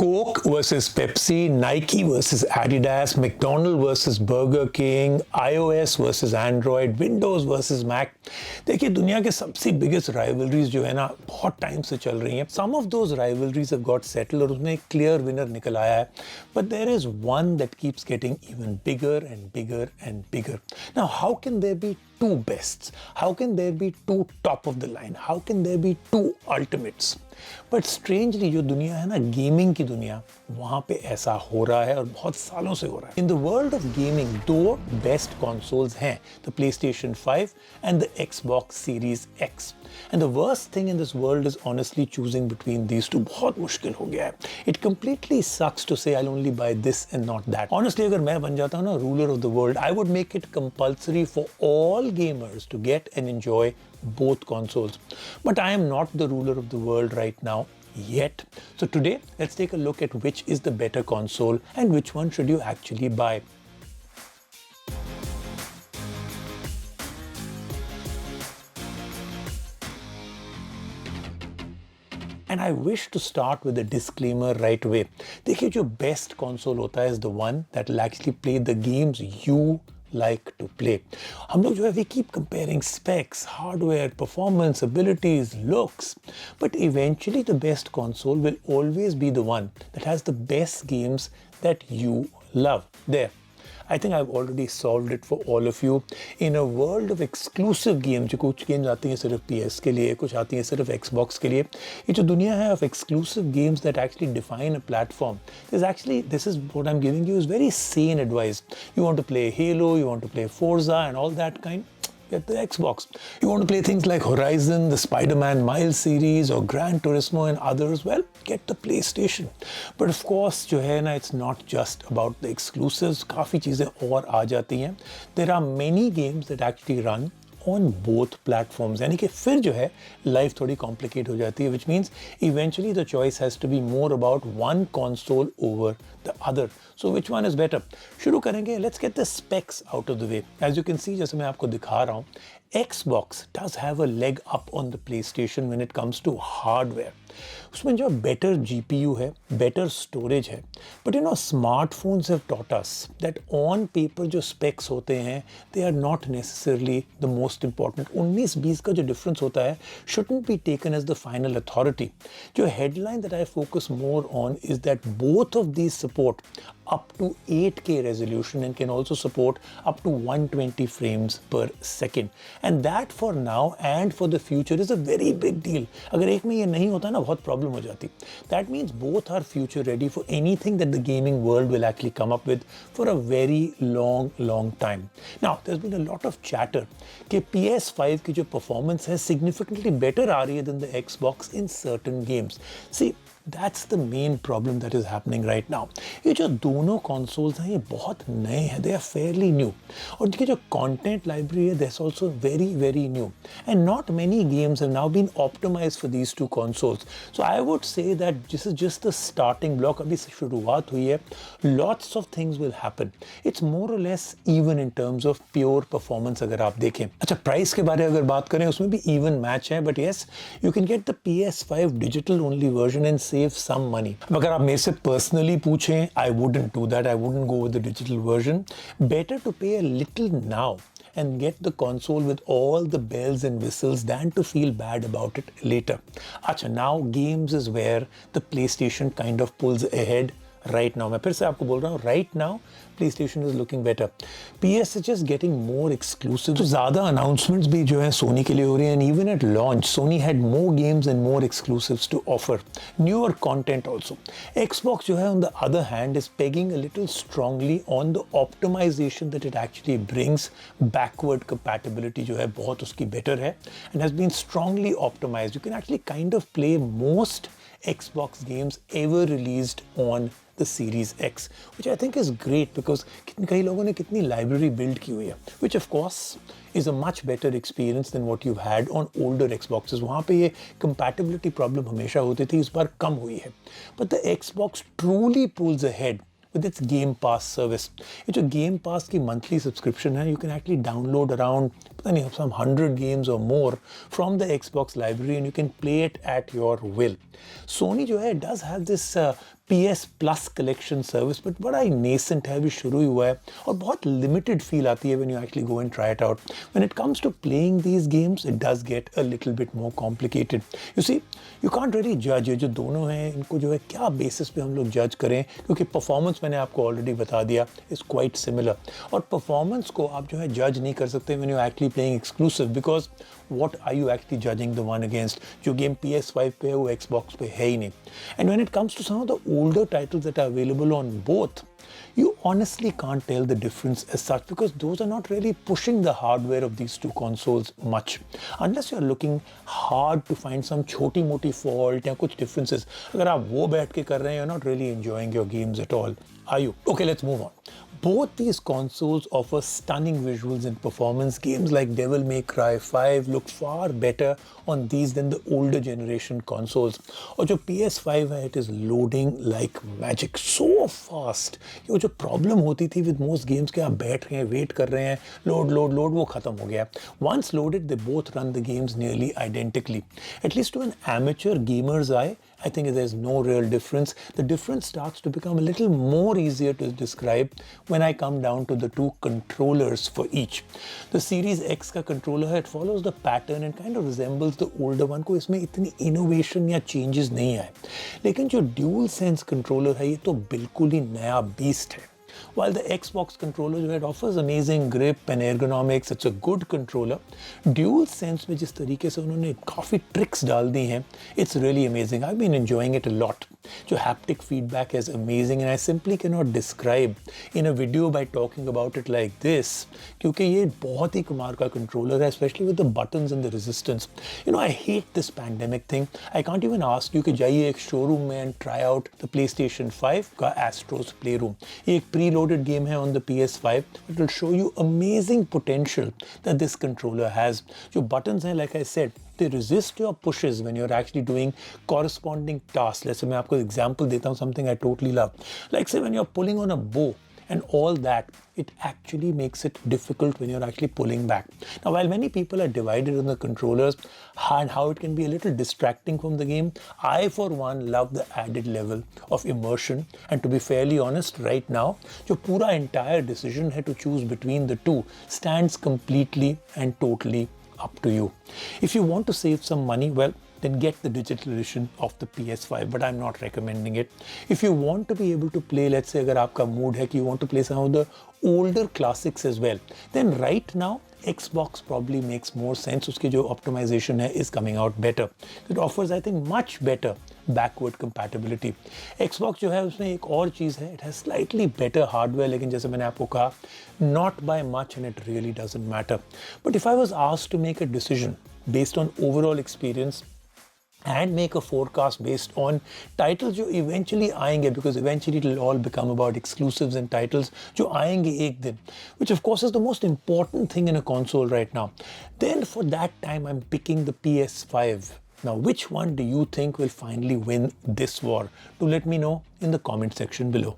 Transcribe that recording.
Coke versus Pepsi, Nike versus Adidas, McDonald's versus Burger King, iOS versus Android, Windows versus Mac. देखिए दुनिया के सबसे biggest rivalries जो है ना बहुत टाइम से चल रही हैं. Some of those rivalries have got settled और उसमें एक क्लियर विनर निकल आया है. But there is one that keeps getting even bigger and bigger and bigger. Now how can there be two bests? How can there be two top of the line? How can there be two ultimates? But strangely जो दुनिया है ना gaming की दुनिया वहां पे ऐसा हो रहा है और बहुत सालों से हो रहा है. In the world of gaming दो बेस्ट कंसोल्स हैं, the PlayStation 5 and the Xbox series x. And the worst thing in this world is honestly choosing between these two. बहुत मुश्किल हो गया है. It completely sucks to say I will only buy this and not that. Honestly अगर मैं बन जाता हूं ना ruler of the world, I would make it compulsory for all gamers to get and enjoy both consoles. But I am not the ruler of the world right now yet. So today, let's take a look at which is the better console and which one should you actually buy. And I wish to start with a disclaimer right away. देखिए जो best console होता है is the one that will actually play the games you like to play. हम लोग जो है we keep comparing specs, hardware, performance, abilities, looks, but eventually the best console will always be the one that has the best games that you love. There. I think I've already solved it for all of you. In a world of exclusive games, जो कुछ games आती हैं सिर्फ PS के लिए, कुछ आती हैं सिर्फ Xbox के लिए, ये जो दुनिया है of exclusive games that actually define a platform, this is what I'm giving you is very sane advice. You want to play Halo, you want to play Forza and all that kind, get the Xbox. You want to play things like Horizon, the Spider-Man Miles series or Gran Turismo and others, well, get the PlayStation. But of course, जो है ना, it's not just about the exclusives. काफ़ी चीज़ें और आ जाती हैं. There are many games that actually run on both platforms. यानी कि फिर जो है लाइफ थोड़ी कॉम्प्लिकेट हो जाती है, which means eventually the choice has to be more about one console over the other. So which one is better? शुरू करेंगे. Let's get the specs out of the way. As you can see, जैसे मैं आपको दिखा रहा हूँ, Xbox does have a leg up on the PlayStation when it comes to hardware. उसमें जो better GPU है, better storage है. But you know, smartphones have taught us that on paper जो specs होते हैं, they are not necessarily the most important. 19-20 का जो difference होता है shouldn't be taken as the final authority. जो headline that I focus more on is that both of these support up to 8K resolution and can also support up to 120 frames per second. And that for now and for the future is a very big deal. अगर एक में ये नहीं होता ना बहुत problem हो जाती. That means both are future ready for anything that the gaming world will actually come up with for a very long time. Now there's been a lot of chatter कि PS5 की जो performance है significantly better आ रही है than the Xbox in certain games. See, That's the main problem that is happening right now. ये जो दोनों consoles हैं ये बहुत नए हैं, they are fairly new. और इनकी जो content library है that's also very new. And not many games have now been optimized for these two consoles. So I would say that this is just the starting block. अभी से शुरुआत हुई है. Lots of things will happen. It's more or less even in terms of pure performance अगर आप देखें. अच्छा price के बारे में अगर बात करें उसमें भी even match है, but yes, you can get the PS5 digital only version and save some money. अगर आप मेरे से personally पूछें, I wouldn't do that. I wouldn't go with the digital version. Better to pay a little now and get the console with all the bells and whistles than to feel bad about it later. अच्छा, now games is where the PlayStation kind of pulls ahead right now. मैं फिर से आपको बोल रहा हूँ, right now PlayStation is looking better. PS is just getting more exclusive. तो ज़्यादा announcements भी जो है Sony के लिए हो रही हैं, and even at launch Sony had more games and more exclusives to offer. Newer content also. Xbox जो है on the other hand is pegging a little strongly on the optimization that it actually brings. Backward compatibility जो है बहुत उसकी better है and has been strongly optimized. You can actually kind of play most Xbox games ever released on the Series X, which I think is great because कई लोगों ने कितनी library build की हुई है, which of course is a much better experience than what you've had on older Xboxes. वहाँ पे ये compatibility problem हमेशा होती थी, इस बार कम हुई है. But the Xbox truly pulls ahead with its Game Pass service. ये जो Game Pass की monthly subscription है, you can actually download around पता नहीं some 100 games or more from the Xbox library and you can play it at your will. Sony जो है does have this PS plus collection service, but बड़ा ही nascent है, अभी शुरू ही हुआ है और बहुत लिमिटेड फील आती है when you actually go and try it out. When it comes to playing these games, it does get a little bit more complicated. You see, you can't really judge. ये जो दोनों हैं इनको जो है क्या बेसिस पे हम लोग जज करें, क्योंकि परफॉर्मेंस मैंने आपको ऑलरेडी बता दिया इज़ क्वाइट सिमिलर, और परफॉर्मेंस को आप जो है जज नहीं कर सकते when you're actually playing exclusive, because what are you actually judging the one against? जो गेम PS5 पे है वो Xbox पे है ही नहीं. And when it comes to some of the older titles that are available on both, you honestly can't tell the difference as such, because those are not really pushing the hardware of these two consoles much, unless you're looking hard to find some छोटी मोटी fault या कुछ differences. अगर आप वो बैठ के कर रहे हैं, you're not really enjoying your games at all, are you? Okay, let's move on. Both these consoles offer stunning visuals and performance. Games like Devil May Cry 5 look far better on these than the older generation consoles. और जो PS5 है, it is loading like magic, so fast. ये जो problem होती थी with most games कि आप बैठ रहे हैं, wait कर रहे हैं, load, वो खत्म हो गया. Once loaded, they both run the games nearly identically. At least to an amateur gamer's eye, I think there's no real difference. The difference starts to become a little more easier to describe when I come down to the two controllers for each. The Series X का controller है, it follows the pattern and kind of resembles the older one. को इसमें इतनी innovation या changes नहीं आए. लेकिन जो DualSense controller है, ये तो बिल्कुल ही नया beast है. While the Xbox controller जो है, it offers amazing grip and ergonomics, it's a good controller. DualSense में जिस तरीके से उन्होंने काफ़ी tricks डाल दी हैं, it's really amazing. I've been enjoying it a lot. जो haptic feedback is amazing and I simply cannot describe in a video by talking about it like this, क्योंकि ये बहुत ही कमाल का controller है, especially with the buttons and the resistance. You know, I hate this pandemic thing. I can't even ask you कि जाइए एक showroom में and try out the PlayStation 5 का Astro's Playroom. ये एक preloaded game है on the PS5, but it will show you amazing potential that this controller has. जो buttons हैं, like I said, they resist your pushes when you're actually doing corresponding tasks. Let's say मैं आपको example देता हूँ, something I totally love. Like say when you're pulling on a bow and all that, it actually makes it difficult when you're actually pulling back. Now, while many people are divided on the controllers and how it can be a little distracting from the game, I for one love the added level of immersion. And to be fairly honest, right now, जो पूरा entire decision है to choose between the two stands completely and totally up to you. If you want to save some money, well, then get the digital edition of the PS5, but I'm not recommending it. If you want to be able to play, let's say अगर आपका mood है कि you want to play some of the older classics as well, then right now Xbox probably makes more sense. उसकी जो optimization है is coming out better. It offers, I think, much better backward compatibility. Xbox जो है उसमें एक और चीज़ है, it has slightly better hardware, लेकिन जैसे मैंने आपको कहा, not by much and it really doesn't matter. But if I was asked to make a decision based on overall experience and make a forecast based on titles जो eventually आएंगे, because eventually it will all become about exclusives and titles जो आएंगे एक दिन, which of course is the most important thing in a console right now, then for that time I'm picking the PS5. Now, which one do you think will finally win this war? Do let me know in the comment section below.